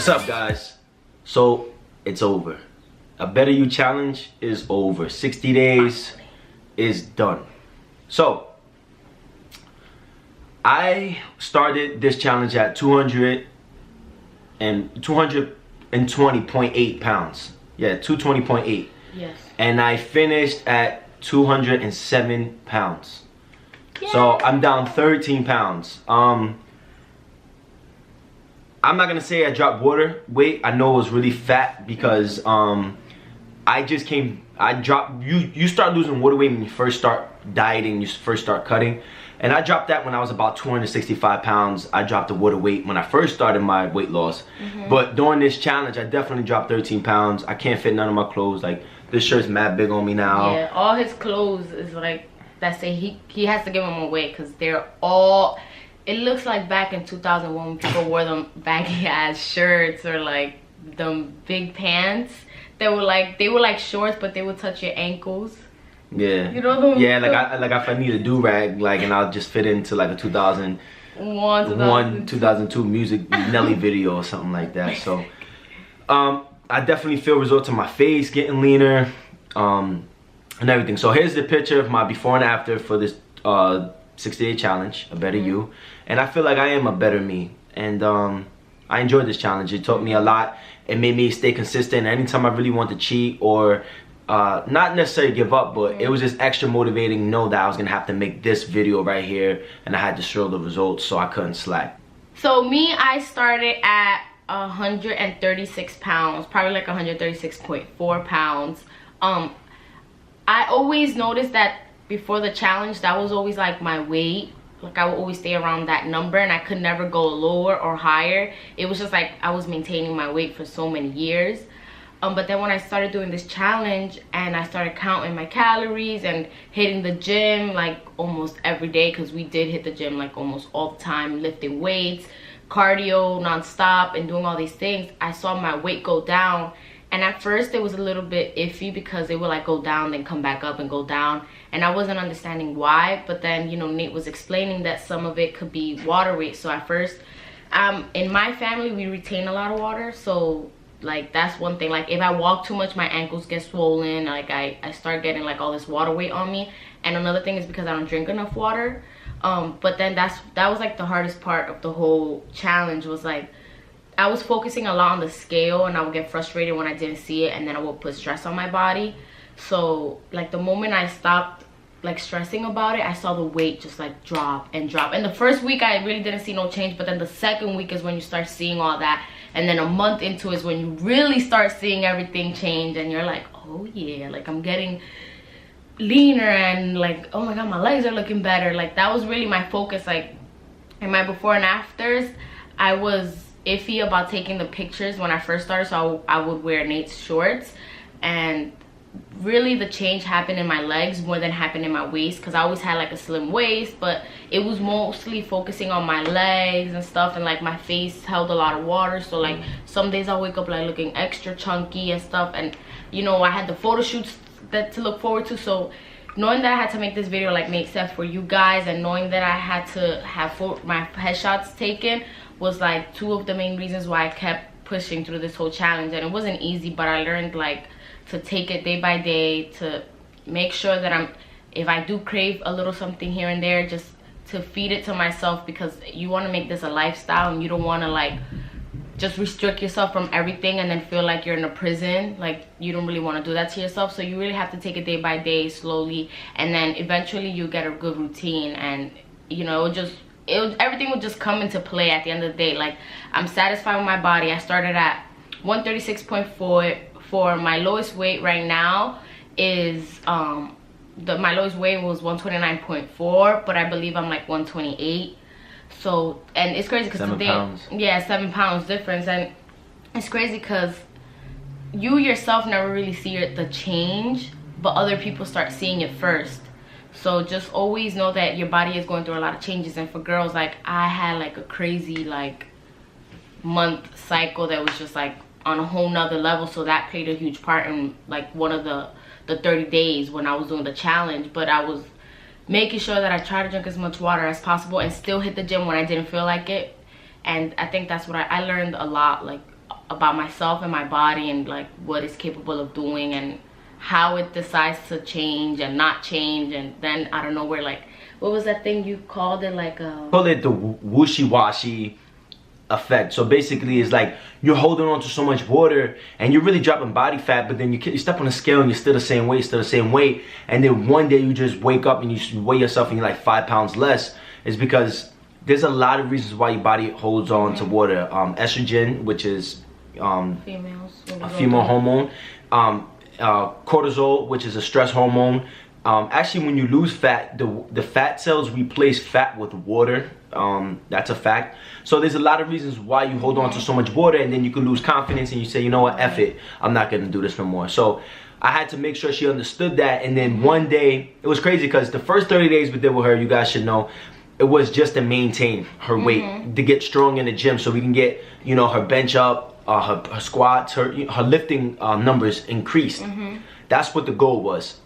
What's up, guys? So it's over. A Better You challenge is over. 60 days is done. So I started this challenge at 220.8 pounds. Yeah, 220.8. Yes. And I finished at 207 pounds. Yay. So I'm down 13 pounds. I'm not gonna say I dropped weight. I know it was really fat because you start losing water weight when you first start dieting, you first start cutting. And I dropped that when I was about 265 pounds. I dropped the water weight when I first started my weight loss. But during this challenge, I definitely dropped 13 pounds. I can't fit none of my clothes. Like, this shirt's mad big on me now. Yeah, all his clothes is like, that's it. He has to give them away because they're all, it looks like back in 2001 when people wore them baggy ass shirts or like them big pants. They were like shorts, but they would touch your ankles. Yeah. You know them? Yeah, like if I need a do-rag, like, and I'll just fit into like a 2002 music Nelly video or something like that. So I definitely feel results on my face getting leaner and everything. So here's the picture of my before and after for this 60-day challenge, A Better You. And I feel like I am a better me. And I enjoyed this challenge. It taught me a lot. It made me stay consistent. Anytime I really want to cheat or not necessarily give up, but it was just extra motivating, know that I was gonna have to make this video right here and I had to show the results, so I couldn't slack. So me, I started at 136 pounds, probably like 136.4 pounds. I always noticed that before the challenge, that was always like my weight. Like, I would always stay around that number and I could never go lower or higher. It was just like I was maintaining my weight for so many years. But then when I started doing this challenge and I started counting my calories and hitting the gym like almost every day, because we did hit the gym like almost all the time, lifting weights, cardio non-stop and doing all these things, I saw my weight go down. And at first it was a little bit iffy because it would like go down then come back up and go down, and I wasn't understanding why. But then, you know, Nate was explaining that some of it could be water weight. So at first in my family we retain a lot of water, so like that's one thing. Like if I walk too much, my ankles get swollen. Like I start getting like all this water weight on me. And another thing is because I don't drink enough water. But then that was like the hardest part of the whole challenge, was like I was focusing a lot on the scale and I would get frustrated when I didn't see it, and then I would put stress on my body. So like the moment I stopped like stressing about it, I saw the weight just like drop and drop. And the first week I really didn't see no change, but then the second week is when you start seeing all that. And then a month into is when you really start seeing everything change, and you're like, oh yeah, like I'm getting leaner and like, oh my god, my legs are looking better. Like that was really my focus. Like in my before and afters, I was iffy about taking the pictures when I first started, so I would wear Nate's shorts, and really the change happened in my legs more than happened in my waist, because I always had like a slim waist, but it was mostly focusing on my legs and stuff, and like my face held a lot of water. So like some days I wake up like looking extra chunky and stuff, and you know, I had the photo shoots to look forward to. So knowing that I had to make this video like Nate said for you guys, and knowing that I had to have my headshots taken, was like two of the main reasons why I kept pushing through this whole challenge. And it wasn't easy, but I learned like to take it day by day, to make sure that if I do crave a little something here and there, just to feed it to myself, because you want to make this a lifestyle and you don't want to like just restrict yourself from everything and then feel like you're in a prison. Like you don't really want to do that to yourself. So you really have to take it day by day, slowly, and then eventually you get a good routine, and you know, everything would just come into play at the end of the day. Like I'm satisfied with my body. I started at 136.4. My lowest weight right now is my lowest weight was 129.4, but I believe I'm like 128. So, and it's crazy because today, 7 pounds. Yeah, 7 pounds difference. And it's crazy because you yourself never really see the change, but other people start seeing it first. So just always know that your body is going through a lot of changes. And for girls, like I had like a crazy like month cycle that was just like on a whole nother level, so that played a huge part in like one of the 30 days when I was doing the challenge. But I was making sure that I try to drink as much water as possible and still hit the gym when I didn't feel like it. And I think that's what I learned a lot. Like about myself and my body, and like what it's capable of doing, and how it decides to change and not change. And then I don't know where, like, what was that thing you called it? Like call it the Washy effect. So basically it's like you're holding on to so much water and you're really dropping body fat, but then you step on the scale and you're still the same weight, and then one day you just wake up and you weigh yourself and you're like 5 pounds less. It's because there's a lot of reasons why your body holds on to water. Estrogen, which is a female hormone, cortisol, which is a stress hormone. Actually, when you lose fat, the fat cells replace fat with water. That's a fact. So there's a lot of reasons why you hold on to so much water, and then you can lose confidence and you say, you know what, F it, I'm not gonna do this no more. So I had to make sure she understood that. And then one day, it was crazy because the first 30 days we did with her, you guys should know, it was just to maintain her weight, to get strong in the gym so we can get, you know, her bench up, her squats, her lifting numbers increased. That's what the goal was.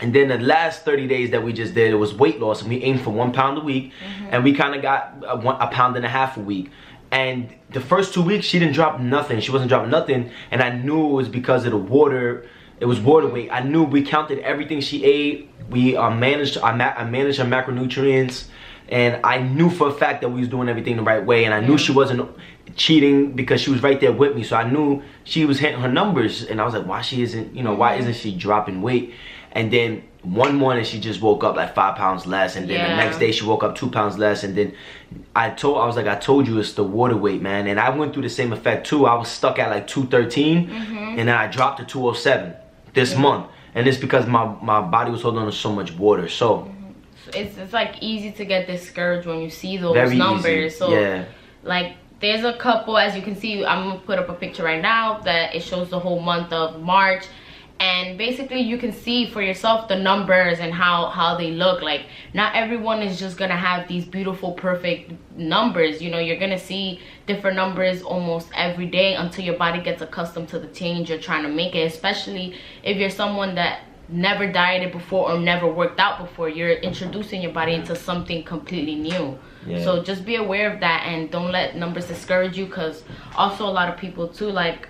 And then the last 30 days that we just did, it was weight loss, and we aimed for 1 pound a week, and we kind of got a pound and a half a week. And the first 2 weeks, she didn't drop nothing. She wasn't dropping nothing, and I knew it was because of the water. It was water weight. I knew we counted everything she ate. We I managed her macronutrients, and I knew for a fact that we was doing everything the right way, and I knew she wasn't cheating because she was right there with me. So I knew she was hitting her numbers, and I was like, why isn't she dropping weight? And then one morning she just woke up like 5 pounds less, and then the next day she woke up 2 pounds less, and then I was like, I told you it's the water weight, man. And I went through the same effect too. I was stuck at like 213, and then I dropped to 207 this month, and it's because my body was holding on to so much water. So it's like easy to get discouraged when you see those numbers. Easy. So like there's a couple, as you can see, I'm gonna put up a picture right now that it shows the whole month of March. And basically you can see for yourself the numbers and how they look. Like, not everyone is just gonna have these beautiful perfect numbers. You know, you're gonna see different numbers almost every day until your body gets accustomed to the change you're trying to make it. Especially if you're someone that never dieted before or never worked out before, you're introducing your body into something completely new. So just be aware of that, and don't let numbers discourage you. Because also a lot of people too, like,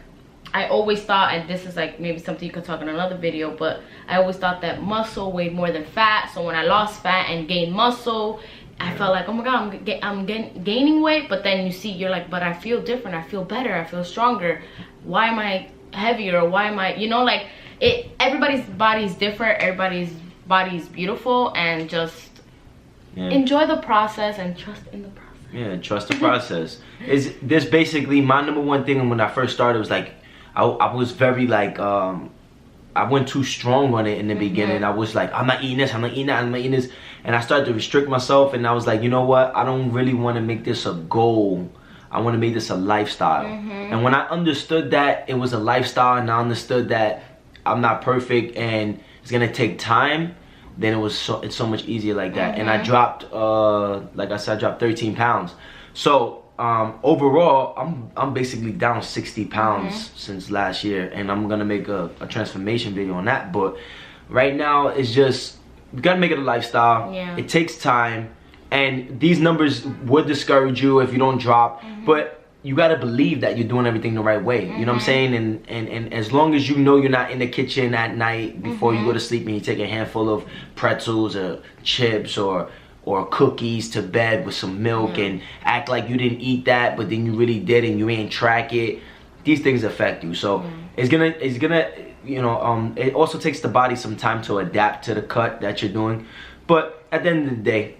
I always thought, and this is like maybe something you could talk in another video, but I always thought that muscle weighed more than fat. So when I lost fat and gained muscle, I felt like, oh my god, I'm gaining weight. But then you see, you're like, but I feel different, I feel better, I feel stronger. Why am I heavier? Why am I, you know, like, everybody's body is different, everybody's body is beautiful, and just enjoy the process and trust in the process. Yeah, trust the process. Is this basically my number one thing when I first started was like, I was very like, I went too strong on it in the beginning. I was like, I'm not eating this, I'm not eating that, I'm not eating this. And I started to restrict myself, and I was like, you know what? I don't really want to make this a goal. I want to make this a lifestyle. And when I understood that it was a lifestyle, and I understood that I'm not perfect and it's going to take time, then it's so much easier like that. And I dropped, like I said, I dropped 13 pounds. So overall, I'm basically down 60 pounds since last year, and I'm gonna make a transformation video on that. But right now, it's just, you gotta make it a lifestyle. It takes time, and these numbers would discourage you if you don't drop, but you gotta believe that you're doing everything the right way. You know what I'm saying? And as long as you know you're not in the kitchen at night before you go to sleep and you take a handful of pretzels or chips or cookies to bed with some milk and act like you didn't eat that, but then you really did and you ain't track it, these things affect you. So it's gonna you know, it also takes the body some time to adapt to the cut that you're doing. But at the end of the day,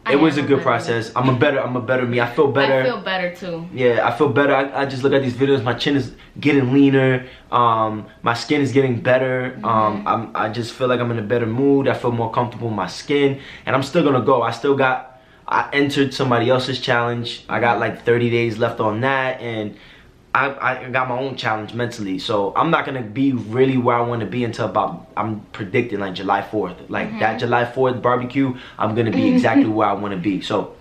it was a good process. I'm a better me. I feel better. I feel better too. Yeah, I feel better. I just look at these videos. My chin is getting leaner. My skin is getting better. I just feel like I'm in a better mood. I feel more comfortable in my skin. And I'm still gonna go. I entered somebody else's challenge. I got like 30 days left on that, and I got my own challenge mentally. So I'm not gonna be really where I want to be until about, I'm predicting like July 4th. Like that July 4th barbecue, I'm gonna be exactly where I want to be. So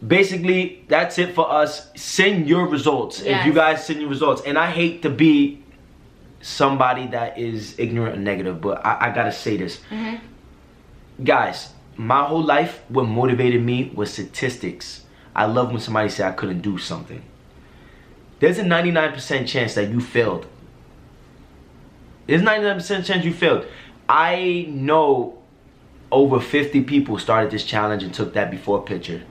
basically, that's it for us. Send your results. If you guys send your results. And I hate to be somebody that is ignorant or negative, but I gotta say this. Guys, my whole life, what motivated me was statistics. I love when somebody said I couldn't do something. there's a 99% chance that you failed. There's 99% chance you failed. I know over 50 people started this challenge and took that before picture.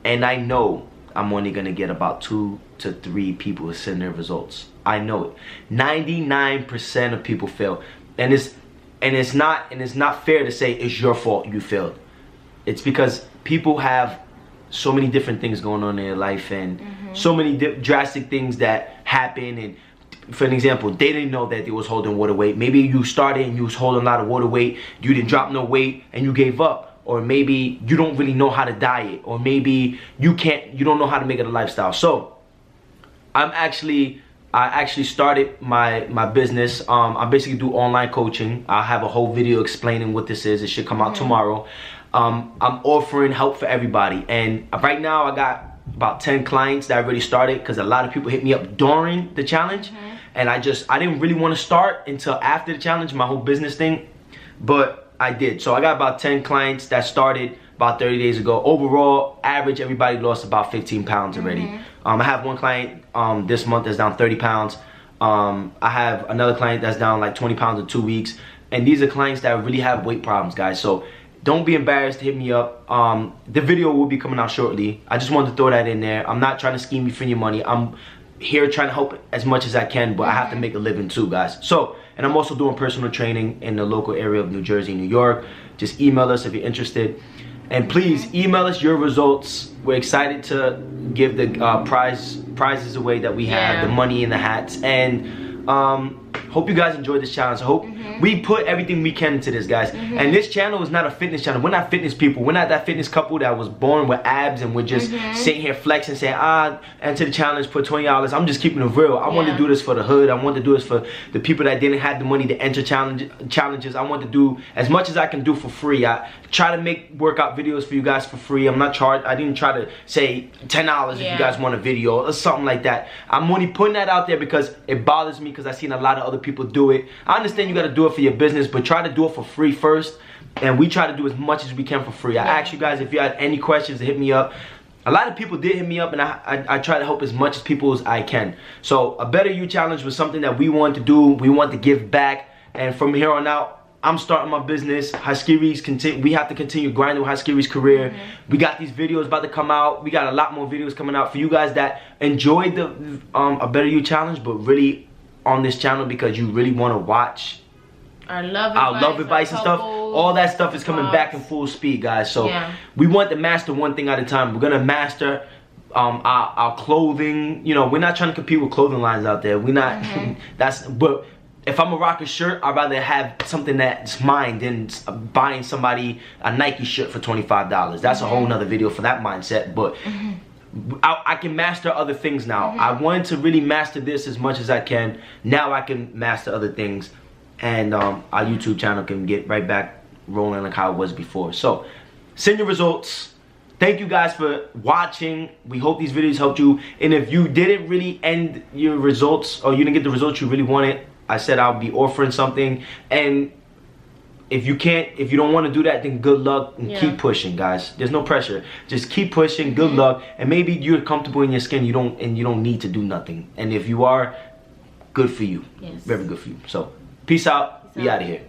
And I know I'm only gonna get about 2 to 3 people to send their results. I know it. 99% of people fail. And it's not fair to say it's your fault you failed. It's because people have so many different things going on in their life, and so many drastic things that happen. And for an example, they didn't know that they was holding water weight. Maybe you started and you was holding a lot of water weight, you didn't drop no weight and you gave up. Or maybe you don't really know how to diet, or maybe you don't know how to make it a lifestyle. So I actually started my business. I basically do online coaching. I have a whole video explaining what this is. It should come out tomorrow. I'm offering help for everybody, and right now I got about 10 clients that I already started, because a lot of people hit me up during the challenge, and I didn't really want to start until after the challenge, my whole business thing, but I did. So I got about 10 clients that started about 30 days ago. Overall, average, everybody lost about 15 pounds already. I have one client this month that's down 30 pounds. I have another client that's down like 20 pounds in 2 weeks. And these are clients that really have weight problems, guys. So don't be embarrassed to hit me up. The video will be coming out shortly. I just wanted to throw that in there. I'm not trying to scheme you for your money. I'm here trying to help as much as I can, but I have to make a living too, guys. So, and I'm also doing personal training in the local area of New Jersey, New York. Just email us if you're interested. And please email us your results. We're excited to give the prizes away that we have, the money in the hats. And hope you guys enjoyed this challenge. I hope we put everything we can into this, guys. And this channel is not a fitness channel. We're not fitness people. We're not that fitness couple that was born with abs and we're just sitting here flexing, saying, enter the challenge, put $20. I'm just keeping it real. I want to do this for the hood. I want to do this for the people that didn't have the money to enter challenges. I want to do as much as I can do for free. I try to make workout videos for you guys for free. I'm not charged. I didn't try to say $10 if you guys want a video or something like that. I'm only putting that out there because it bothers me, because I've seen a lot of other people do it. I understand you got to do it for your business, but try to do it for free first. And we try to do as much as we can for free. I asked you guys if you had any questions to hit me up. A lot of people did hit me up, and I try to help as much as people as I can. So a Better You challenge was something that we wanted to do. We want to give back, and from here on out, I'm starting my business. We have to continue grinding with Haskiri's career. We got these videos about to come out. We got a lot more videos coming out for you guys that enjoyed the A Better You challenge, but really on this channel because you really want to watch our love advice and stuff. All that stuff is coming back in full speed, guys. So we want to master one thing at a time. We're gonna master our clothing. You know, we're not trying to compete with clothing lines out there. We're not. But if I'm gonna rock a shirt, I'd rather have something that's mine than buying somebody a Nike shirt for $25. That's a whole nother video for that mindset. But I can master other things now. I wanted to really master this as much as I can. Now I can master other things, and our YouTube channel can get right back rolling like how it was before. So send your results. Thank you guys for watching. We hope these videos helped you. And if you didn't really end your results, or you didn't get the results you really wanted, I said I'll be offering something. And if you don't want to do that, then good luck, and keep pushing, guys. There's no pressure. Just keep pushing. Good luck. And maybe you're comfortable in your skin. You don't need to do nothing. And if you are, good for you. Very good for you. So peace out. We out of here.